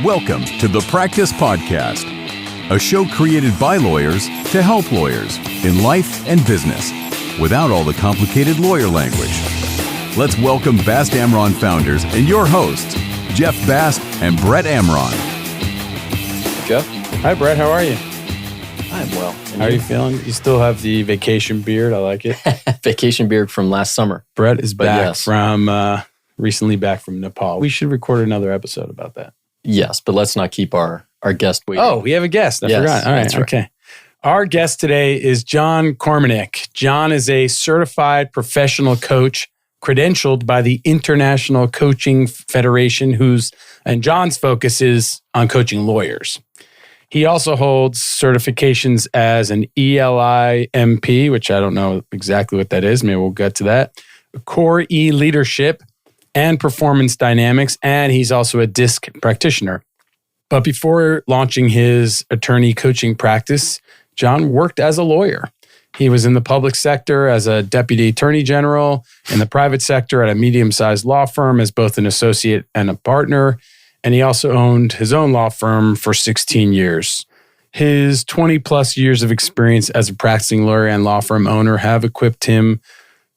Welcome to the Practice Podcast, a show created by lawyers to help lawyers in life and business without all the complicated lawyer language. Let's welcome Bast Amron founders and your hosts, Jeff Bast and Brett Amron. Jeff. Hi, Brett. How are you? I'm well. How are you feeling? You still have the vacation beard. I like it. Vacation beard from last summer. Brett is back yes. recently back from Nepal. We should record another episode about that. Yes, but let's not keep our guest waiting. Oh, we have a guest. I Yes, forgot. All right. that's right. Okay. Our guest today is John Kormanik. John is a certified professional coach credentialed by the International Coaching Federation, and John's focus is on coaching lawyers. He also holds certifications as an ELIMP, which I don't know exactly what that is. Maybe we'll get to that. Core E leadership and performance dynamics, and he's also a DISC practitioner. But before launching his attorney coaching practice, John worked as a lawyer. He was in the public sector as a deputy attorney general, in the private sector at a medium-sized law firm as both an associate and a partner, and he also owned his own law firm for 16 years. His 20-plus years of experience as a practicing lawyer and law firm owner have equipped him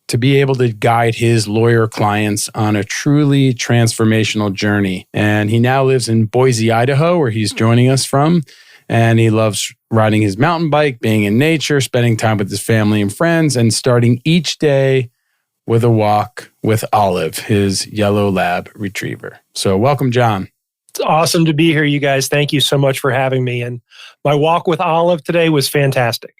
to be able to guide his lawyer clients on a truly transformational journey. And he now lives in Boise, Idaho, where he's joining us from. And he loves riding his mountain bike, being in nature, spending time with his family and friends, and starting each day with a walk with Olive, his yellow lab retriever. So welcome, John. It's awesome to be here, you guys. Thank you so much for having me. And my walk with Olive today was fantastic.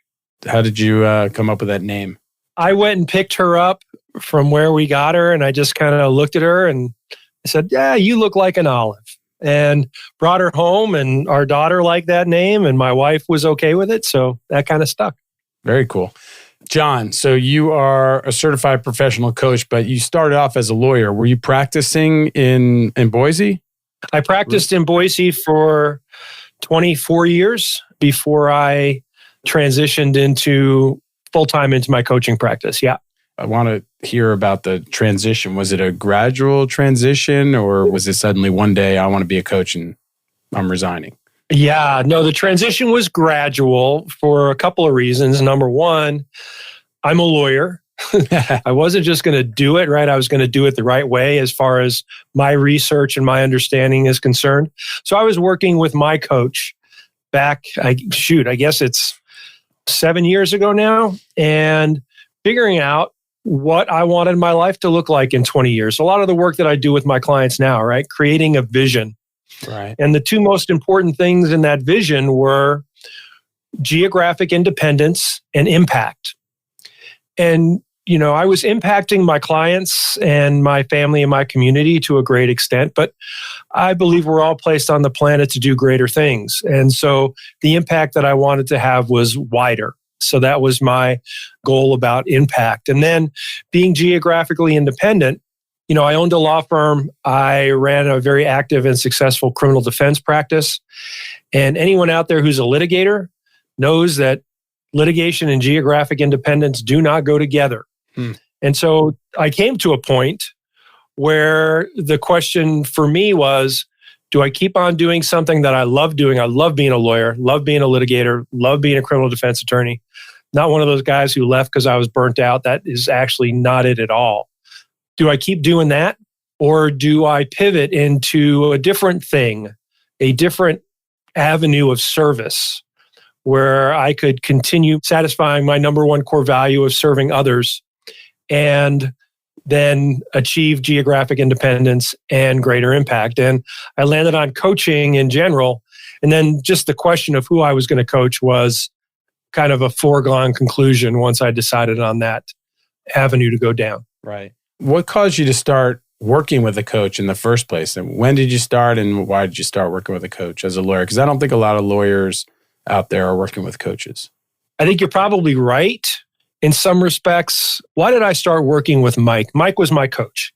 How did you come up with that name? I went and picked her up from where we got her, and I just kind of looked at her and I said, yeah, you look like an olive. And brought her home, and our daughter liked that name, and my wife was okay with it. So that kind of stuck. Very cool. John, so you are a certified professional coach, but you started off as a lawyer. Were you practicing in Boise? I practiced in Boise for 24 years before I transitioned into full-time into my coaching practice. Yeah. I want to hear about the transition. Was it a gradual transition, or was it suddenly one day I want to be a coach and I'm resigning? Yeah, no, the transition was gradual for a couple of reasons. Number one, I'm a lawyer. I wasn't just going to do it, right? I was going to do it the right way as far as my research and my understanding is concerned. So I was working with my coach back, I guess it's 7 years ago now, and figuring out what I wanted my life to look like in 20 years. A lot of the work that I do with my clients now, right? Creating a vision. Right. And the two most important things in that vision were geographic independence and impact. And, you know, I was impacting my clients and my family and my community to a great extent, but I believe we're all placed on the planet to do greater things. And so the impact that I wanted to have was wider. So that was my goal about impact. And then being geographically independent, you know, I owned a law firm. I ran a very active and successful criminal defense practice. And anyone out there who's a litigator knows that litigation and geographic independence do not go together. And so I came to a point where the question for me was, do I keep on doing something that I love doing? I love being a lawyer, love being a litigator, love being a criminal defense attorney. Not one of those guys who left because I was burnt out. That is actually not it at all. Do I keep doing that? Or do I pivot into a different thing, a different avenue of service where I could continue satisfying my number one core value of serving others and then achieve geographic independence and greater impact? And I landed on coaching in general. And then just the question of who I was going to coach was kind of a foregone conclusion once I decided on that avenue to go down. Right. What caused you to start working with a coach in the first place? And when did you start, and why did you start working with a coach as a lawyer? Because I don't think a lot of lawyers out there are working with coaches. I think you're probably right. In some respects, why did I start working with Mike? Mike was my coach.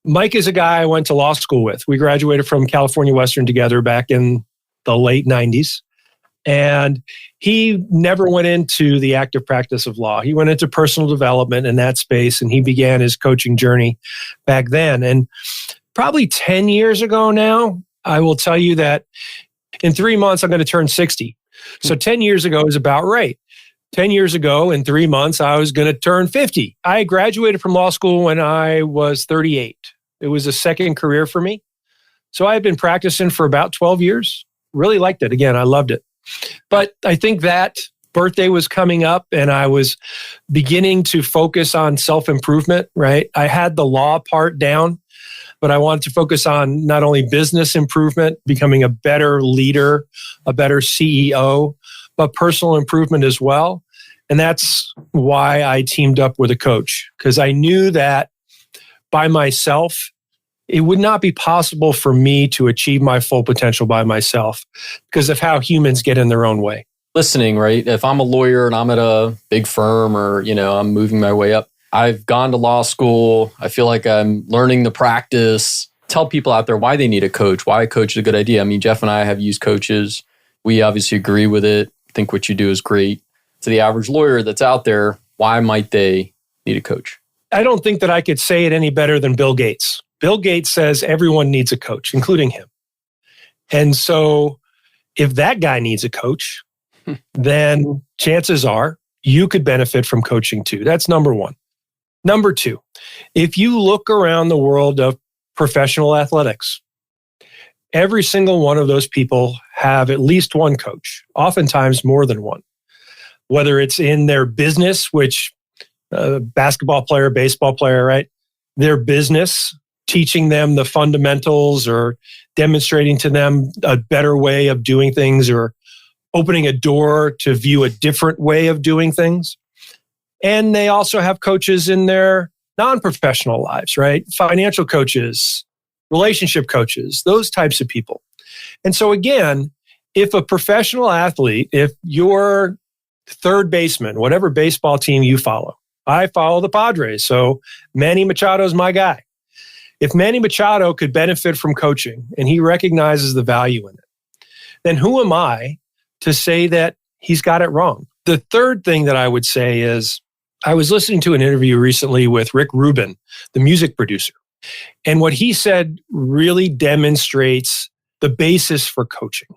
Mike is a guy I went to law school with. We graduated from California Western together back in the late 90s. And he never went into the active practice of law. He went into personal development in that space, and he began his coaching journey back then. And probably 10 years ago now, I will tell you that in 3 months, I'm going to turn 60. So 10 years ago is about right. 10 years ago, in 3 months, I was going to turn 50. I graduated from law school when I was 38. It was a second career for me. So I had been practicing for about 12 years. Really liked it. Again, I loved it. But I think that birthday was coming up and I was beginning to focus on self-improvement, right? I had the law part down, but I wanted to focus on not only business improvement, becoming a better leader, a better CEO, but personal improvement as well. And that's why I teamed up with a coach, because I knew that by myself, it would not be possible for me to achieve my full potential by myself because of how humans get in their own way. Listening, right? If I'm a lawyer and I'm at a big firm or, I'm moving my way up, I've gone to law school. I feel like I'm learning the practice. Tell people out there why they need a coach, why a coach is a good idea. I mean, Jeff and I have used coaches. We obviously agree with it. Think what you do is great. To the average lawyer that's out there, why might they need a coach? I don't think that I could say it any better than Bill Gates. Bill Gates says everyone needs a coach, including him. And so if that guy needs a coach, then chances are you could benefit from coaching too. That's number one. Number two, if you look around the world of professional athletics, every single one of those people have at least one coach, oftentimes more than one. Whether it's in their business, which basketball player, baseball player, right? Their business, teaching them the fundamentals or demonstrating to them a better way of doing things or opening a door to view a different way of doing things. And they also have coaches in their non-professional lives, right? Financial coaches, relationship coaches, those types of people. And so again, if a professional athlete, if you're third baseman, whatever baseball team you follow, I follow the Padres, so Manny Machado's my guy. If Manny Machado could benefit from coaching and he recognizes the value in it, then who am I to say that he's got it wrong? The third thing that I would say is I was listening to an interview recently with Rick Rubin, the music producer. And what he said really demonstrates the basis for coaching.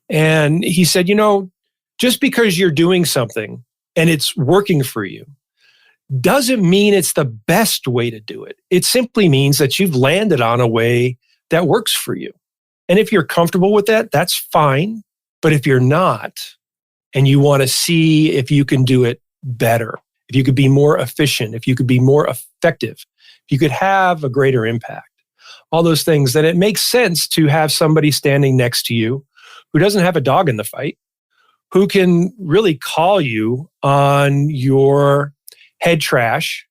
And he said, just because you're doing something and it's working for you doesn't mean it's the best way to do it. It simply means that you've landed on a way that works for you. And if you're comfortable with that, that's fine. But if you're not, and you want to see if you can do it better, if you could be more efficient, if you could be more effective, if you could have a greater impact, all those things, then it makes sense to have somebody standing next to you who doesn't have a dog in the fight, who can really call you on your head trash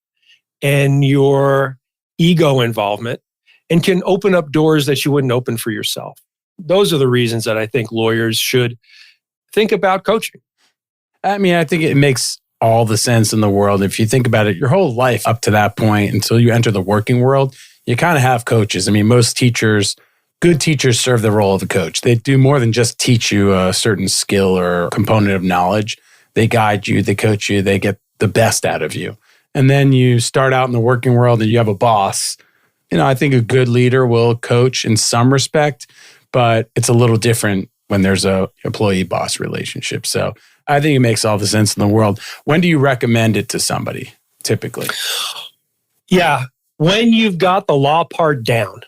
and your ego involvement and can open up doors that you wouldn't open for yourself. Those are the reasons that I think lawyers should think about coaching. I mean, I think it makes all the sense in the world. If you think about it, your whole life up to that point, until you enter the working world, you kind of have coaches. I mean, most teachers, good teachers serve the role of a coach. They do more than just teach you a certain skill or component of knowledge. They guide you, they coach you, they get the best out of you. And then you start out in the working world and you have a boss. I think a good leader will coach in some respect, but it's a little different when there's a employee-boss relationship. So I think it makes all the sense in the world. When do you recommend it to somebody, typically? Yeah, when you've got the law part down.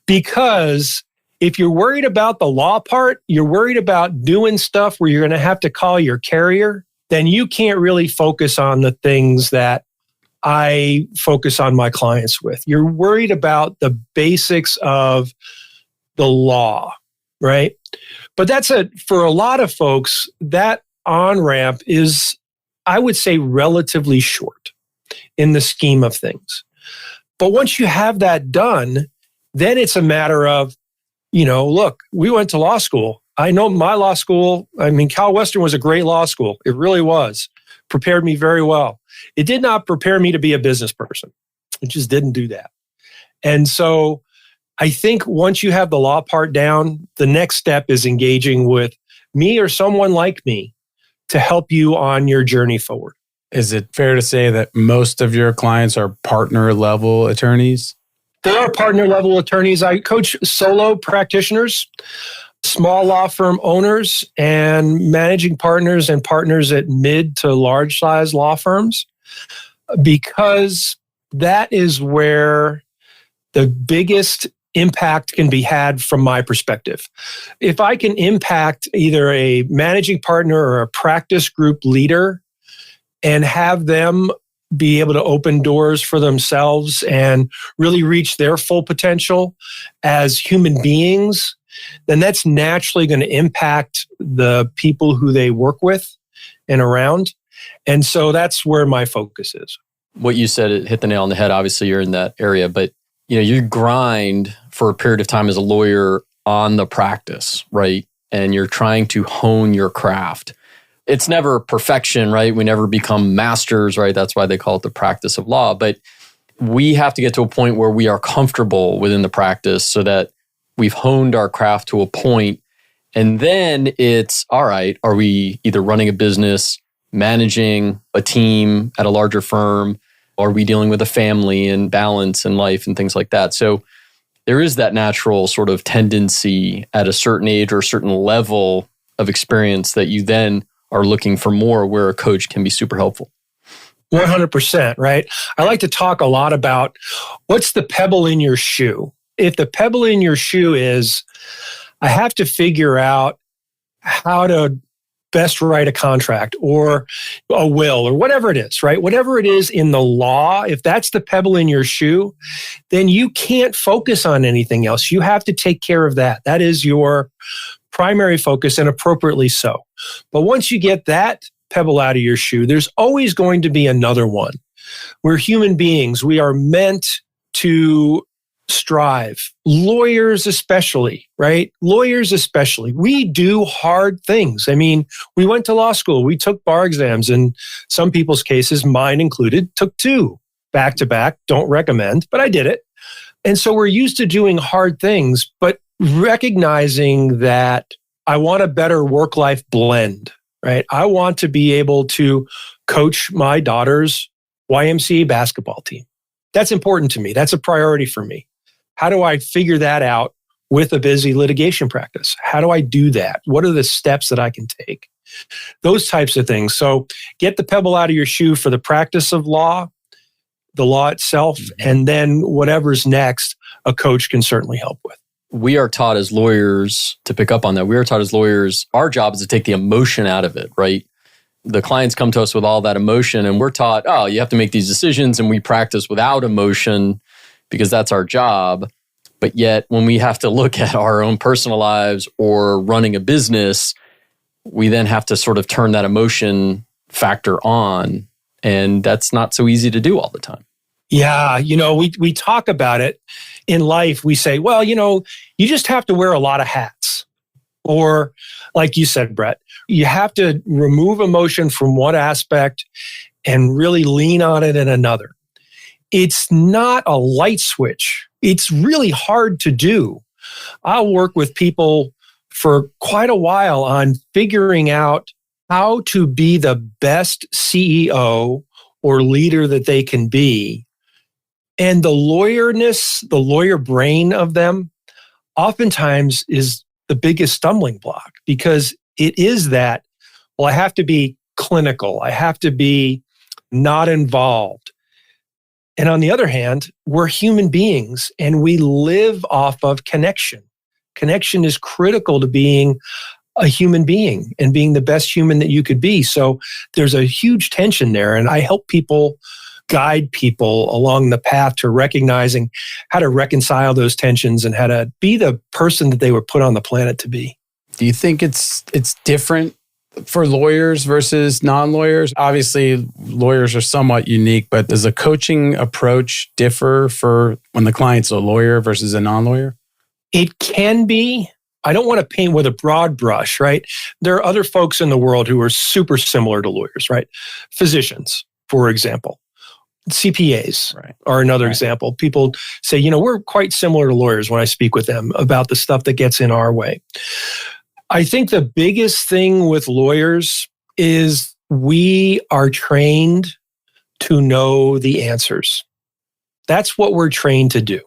Because if you're worried about the law part, you're worried about doing stuff where you're going to have to call your carrier, then you can't really focus on the things that I focus on my clients with. You're worried about the basics of the law, right? But for a lot of folks, that on-ramp is, I would say, relatively short in the scheme of things. But once you have that done, then it's a matter of, look, we went to law school. I know my law school, Cal Western was a great law school. It really was. Prepared me very well. It did not prepare me to be a business person. It just didn't do that. And so I think once you have the law part down, the next step is engaging with me or someone like me to help you on your journey forward. Is it fair to say that most of your clients are partner level attorneys? There are partner level attorneys. I coach solo practitioners, small law firm owners, and managing partners and partners at mid to large size law firms, because that is where the biggest impact can be had from my perspective. If I can impact either a managing partner or a practice group leader and have them be able to open doors for themselves and really reach their full potential as human beings, then that's naturally going to impact the people who they work with and around. And so that's where my focus is. What you said, it hit the nail on the head. Obviously, you're in that area, but you grind for a period of time as a lawyer on the practice, right? And you're trying to hone your craft. It's never perfection, right? We never become masters, right? That's why they call it the practice of law. But we have to get to a point where we are comfortable within the practice so that we've honed our craft to a point. And then it's, all right, are we either running a business, managing a team at a larger firm? Are we dealing with a family and balance in life and things like that? So there is that natural sort of tendency at a certain age or a certain level of experience that you then are looking for more, where a coach can be super helpful. 100%, right? I like to talk a lot about what's the pebble in your shoe. If the pebble in your shoe is, I have to figure out how to best write a contract or a will or whatever it is, right? Whatever it is in the law, if that's the pebble in your shoe, then you can't focus on anything else. You have to take care of that. That is your primary focus, and appropriately so. But once you get that pebble out of your shoe, there's always going to be another one. We're human beings. We are meant to strive. Lawyers especially, right? Lawyers especially. We do hard things. I mean, we went to law school. We took bar exams. In some people's cases, mine included, took 2 back to back. Don't recommend, but I did it. And so we're used to doing hard things, but recognizing that I want a better work-life blend, right? I want to be able to coach my daughter's YMCA basketball team. That's important to me. That's a priority for me. How do I figure that out with a busy litigation practice? How do I do that? What are the steps that I can take? Those types of things. So get the pebble out of your shoe for the practice of law, the law itself, and then whatever's next, a coach can certainly help with. We are taught as lawyers, to pick up on that, we are taught as lawyers, our job is to take the emotion out of it, right? The clients come to us with all that emotion, and we're taught, oh, you have to make these decisions, and we practice without emotion because that's our job. But yet, when we have to look at our own personal lives or running a business, we then have to sort of turn that emotion factor on. And that's not so easy to do all the time. Yeah, we talk about it in life. We say, well, you just have to wear a lot of hats. Or like you said, Brett, you have to remove emotion from one aspect and really lean on it in another. It's not a light switch. It's really hard to do. I'll work with people for quite a while on figuring out how to be the best CEO or leader that they can be. And the the lawyer brain of them, oftentimes is the biggest stumbling block, because it is that, well, I have to be clinical. I have to be not involved. And on the other hand, we're human beings and we live off of connection. Connection is critical to being a human being and being the best human that you could be. So there's a huge tension there. And I help people, guide people along the path to recognizing how to reconcile those tensions and how to be the person that they were put on the planet to be. Do you think it's different for lawyers versus non-lawyers? Obviously, lawyers are somewhat unique, but does the coaching approach differ for when the client's a lawyer versus a non-lawyer? It can be. I don't want to paint with a broad brush, right? There are other folks in the world who are super similar to lawyers, right? Physicians, for example. CPAs are another example. People say, we're quite similar to lawyers when I speak with them about the stuff that gets in our way. I think the biggest thing with lawyers is we are trained to know the answers. That's what we're trained to do.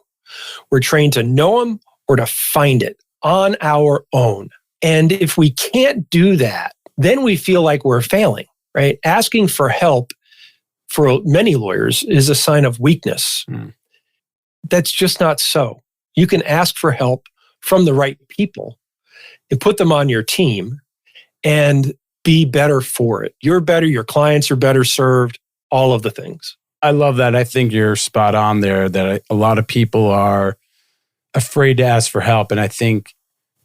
We're trained to know them or to find it on our own. And if we can't do that, then we feel like we're failing, right? Asking for help for many lawyers is a sign of weakness. That's just not so. You can ask for help from the right people and put them on your team and be better for it. You're better, your clients are better served, all of the things. I love that. I think you're spot on there, that a lot of people are afraid to ask for help. And I think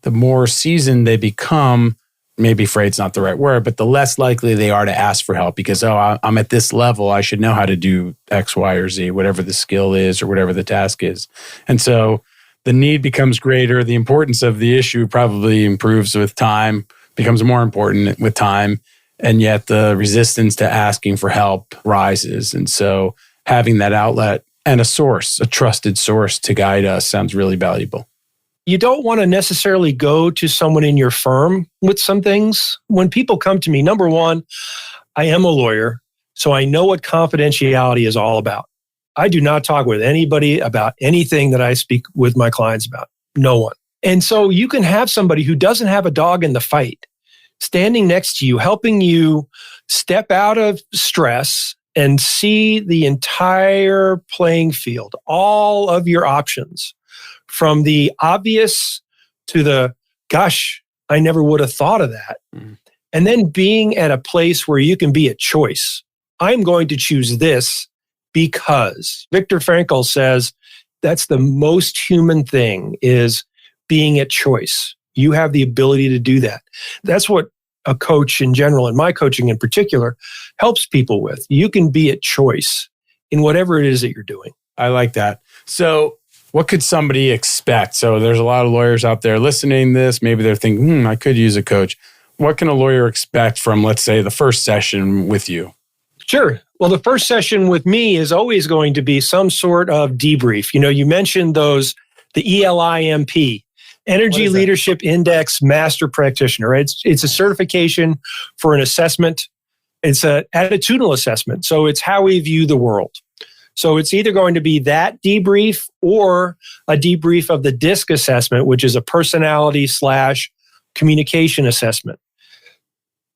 the more seasoned they become, maybe afraid's not the right word, but the less likely they are to ask for help because, I'm at this level, I should know how to do X, Y, or Z, whatever the skill is or whatever the task is. And so the need becomes greater. The importance of the issue probably improves with time, becomes more important with time. And yet the resistance to asking for help rises. And so having that outlet and a source, a trusted source to guide us sounds really valuable. You don't want to necessarily go to someone in your firm with some things. When people come to me, number one, I am a lawyer, so I know what confidentiality is all about. I do not talk with anybody about anything that I speak with my clients about. No one. And so you can have somebody who doesn't have a dog in the fight standing next to you, helping you step out of stress and see the entire playing field, all of your options, from the obvious to the, gosh, I never would have thought of that. And then being at a place where you can be at choice. I'm going to choose this because Viktor Frankl says that's the most human thing, is being at choice. You have the ability to do that. That's what a coach in general, and my coaching in particular, helps people with. You can be at choice in whatever it is that you're doing. I like that. So what could somebody expect? So there's a lot of lawyers out there listening to this. Maybe they're thinking, I could use a coach. What can a lawyer expect from, let's say, the first session with you? Sure. Well, the first session with me is always going to be some sort of debrief. You mentioned the ELIMP, Energy Leadership Index Master Practitioner. It's a certification for an assessment. It's an attitudinal assessment. So it's how we view the world. So it's either going to be that debrief or a debrief of the DISC assessment, which is a personality/communication assessment.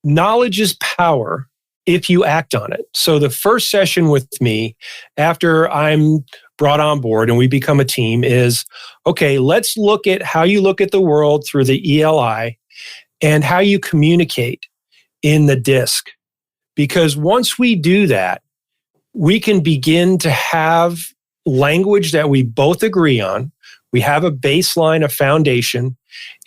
Knowledge is power if you act on it. So the first session with me, after I'm brought on board and we become a team, is, okay, let's look at how you look at the world through the ELI and how you communicate in the DISC. Because once we do that, we can begin to have language that we both agree on. We have a baseline, a foundation,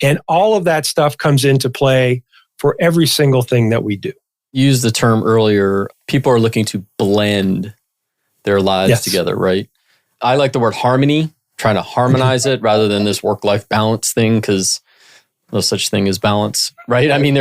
and all of that stuff comes into play for every single thing that we do. You used the term earlier, people are looking to blend their lives together, right? I like the word harmony, trying to harmonize it rather than this work-life balance thing, because no such thing as balance, right? I mean,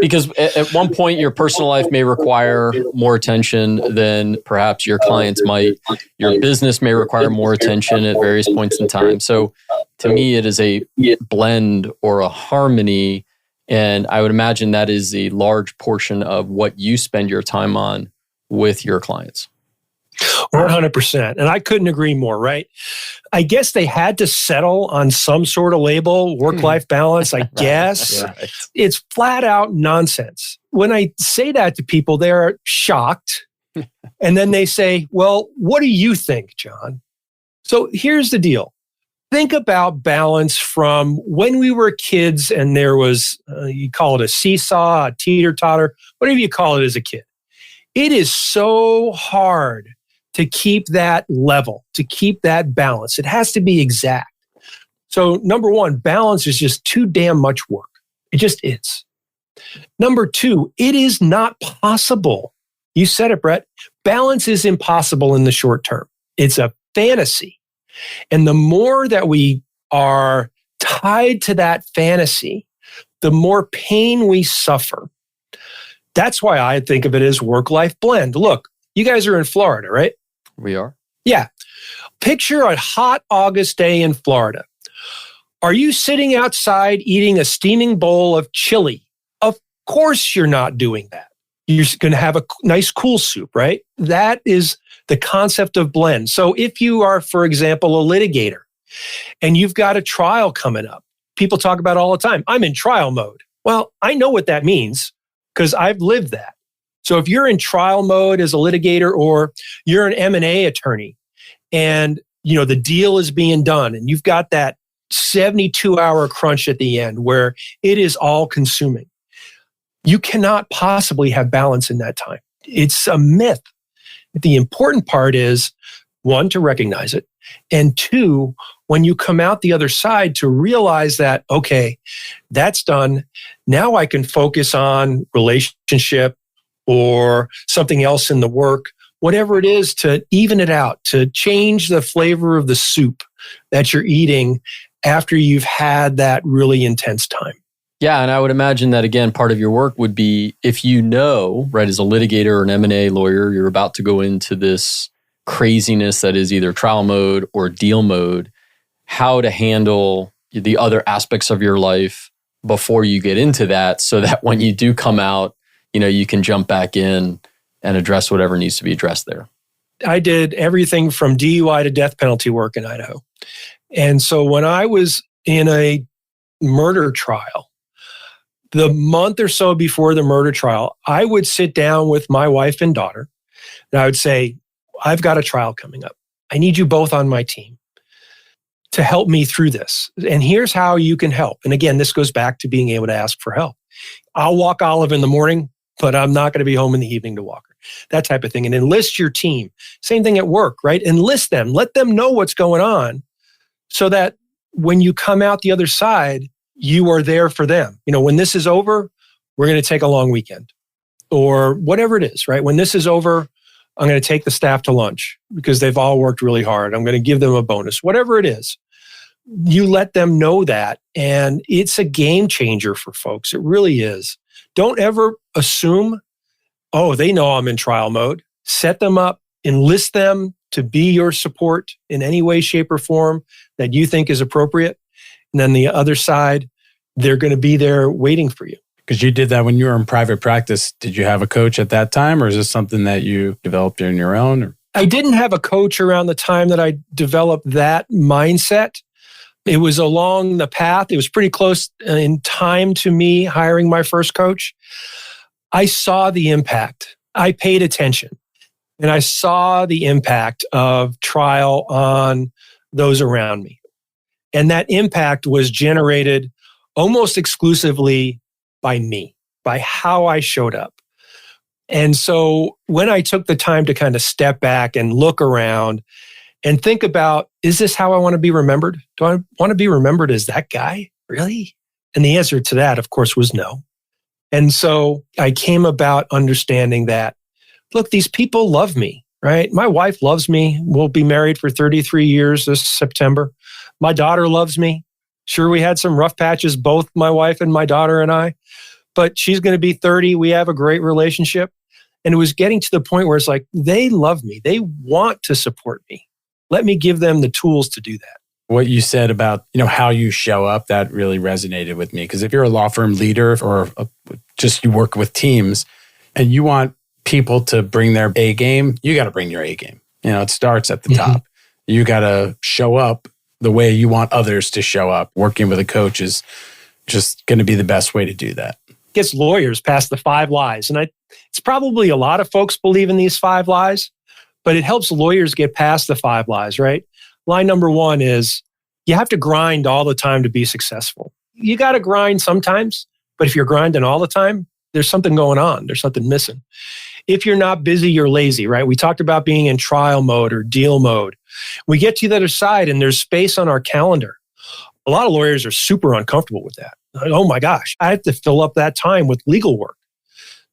because at one point your personal life may require more attention than perhaps your clients might. Your business may require more attention at various points in time. So to me, it is a blend or a harmony. And I would imagine that is a large portion of what you spend your time on with your clients. 100%. And I couldn't agree more, right? I guess they had to settle on some sort of label, work-life balance, I guess. Right. It's flat out nonsense. When I say that to people, they're shocked. And then they say, well, what do you think, John? So here's the deal. Think about balance from when we were kids and there was, you call it a seesaw, a teeter-totter, whatever you call it as a kid. It is so hard to keep that level, to keep that balance. It has to be exact. So number one, balance is just too damn much work. It just is. Number two, it is not possible. You said it, Brett. Balance is impossible in the short term. It's a fantasy. And the more that we are tied to that fantasy, the more pain we suffer. That's why I think of it as work-life blend. Look, you guys are in Florida, right? We are. Yeah. Picture a hot August day in Florida. Are you sitting outside eating a steaming bowl of chili? Of course you're not doing that. You're going to have a nice cool soup, right? That is the concept of blend. So if you are, for example, a litigator and you've got a trial coming up, people talk about all the time, I'm in trial mode. Well, I know what that means because I've lived that. So if you're in trial mode as a litigator, or you're an M&A attorney and the deal is being done and you've got that 72-hour crunch at the end where it is all consuming, you cannot possibly have balance in that time. It's a myth. The important part is, one, to recognize it, and two, when you come out the other side, to realize that, okay, that's done. Now I can focus on relationship or something else in the work, whatever it is, to even it out, to change the flavor of the soup that you're eating after you've had that really intense time. Yeah, and I would imagine that, again, part of your work would be, if right, as a litigator or an M&A lawyer, you're about to go into this craziness that is either trial mode or deal mode, how to handle the other aspects of your life before you get into that, so that when you do come out, you can jump back in and address whatever needs to be addressed there. I did everything from DUI to death penalty work in Idaho. And so when I was in a murder trial, the month or so before the murder trial, I would sit down with my wife and daughter, and I would say, I've got a trial coming up. I need you both on my team to help me through this. And here's how you can help. And again, this goes back to being able to ask for help. I'll walk Olive in the morning, but I'm not going to be home in the evening to walk her. That type of thing. And enlist your team. Same thing at work, right? Enlist them. Let them know what's going on so that when you come out the other side, you are there for them. When this is over, we're going to take a long weekend or whatever it is, right? When this is over, I'm going to take the staff to lunch because they've all worked really hard. I'm going to give them a bonus, whatever it is. You let them know that, and it's a game changer for folks. It really is. Don't ever assume, oh, they know I'm in trial mode. Set them up, enlist them to be your support in any way, shape, or form that you think is appropriate. And then the other side, they're going to be there waiting for you. Because you did that when you were in private practice. Did you have a coach at that time, or is this something that you developed on your own? Or? I didn't have a coach around the time that I developed that mindset. It was along the path. It was pretty close in time to me hiring my first coach. I saw the impact. I paid attention, and I saw the impact of trial on those around me. And that impact was generated almost exclusively by me, by how I showed up. And so when I took the time to kind of step back and look around and think about, is this how I want to be remembered? Do I want to be remembered as that guy? Really? And the answer to that, of course, was no. And so I came about understanding that, look, these people love me, right? My wife loves me. We'll be married for 33 years this September. My daughter loves me. Sure, we had some rough patches, both my wife and my daughter and I, but she's going to be 30. We have a great relationship. And it was getting to the point where it's like, they love me. They want to support me. Let me give them the tools to do that. What you said about, how you show up, that really resonated with me. Because if you're a law firm leader or just you work with teams and you want people to bring their A game, you got to bring your A game. It starts at the top. You got to show up the way you want others to show up. Working with a coach is just going to be the best way to do that. Gets lawyers past the 5 lies. And it's probably a lot of folks believe in these 5 lies, but it helps lawyers get past the 5 lies, right? Lie number 1 is you have to grind all the time to be successful. You got to grind sometimes, but if you're grinding all the time, there's something going on. There's something missing. If you're not busy, you're lazy, right? We talked about being in trial mode or deal mode. We get to the other side and there's space on our calendar. A lot of lawyers are super uncomfortable with that. Like, oh my gosh, I have to fill up that time with legal work.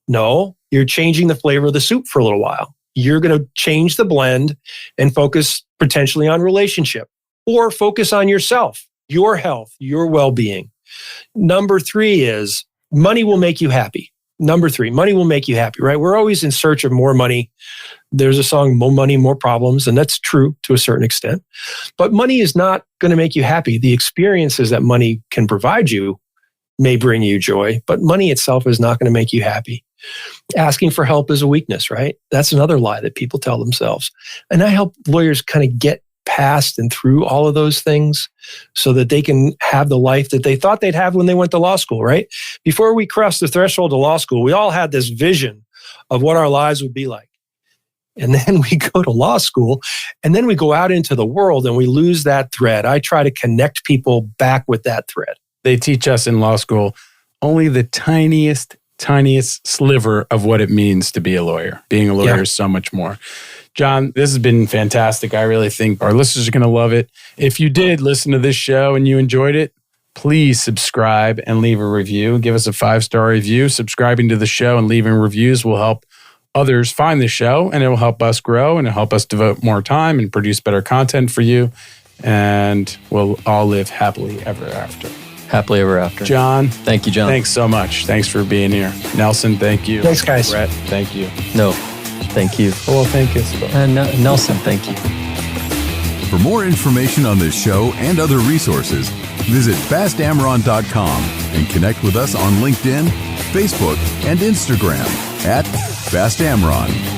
No, you're changing the flavor of the soup for a little while. You're going to change the blend and focus potentially on relationship or focus on yourself, your health, your well-being. Number 3 is money will make you happy. Number 3, money will make you happy, right? We're always in search of more money. There's a song, More Money, More Problems, and that's true to a certain extent. But money is not going to make you happy. The experiences that money can provide you may bring you joy, but money itself is not going to make you happy. Asking for help is a weakness, right? That's another lie that people tell themselves. And I help lawyers kind of get past and through all of those things so that they can have the life that they thought they'd have when they went to law school, right? Before we crossed the threshold of law school, we all had this vision of what our lives would be like. And then we go to law school, and then we go out into the world and we lose that thread. I try to connect people back with that thread. They teach us in law school only the tiniest sliver of what it means to be a lawyer. Being a lawyer is so much more. John, this has been fantastic. I really think our listeners are going to love it. If you did listen to this show and you enjoyed it, please subscribe and leave a review. Give us a 5-star review. Subscribing to the show and leaving reviews will help others find the show, and it will help us grow, and it'll help us devote more time and produce better content for you. And we'll all live happily ever after. Happily ever after. John. Thank you, John. Thanks so much. Thanks for being here. Nelson, thank you. Thanks, guys. Brett, thank you. No, thank you. Well, thank you. Nelson, thank you. For more information on this show and other resources, visit fastamron.com and connect with us on LinkedIn, Facebook, and Instagram @FastAmron.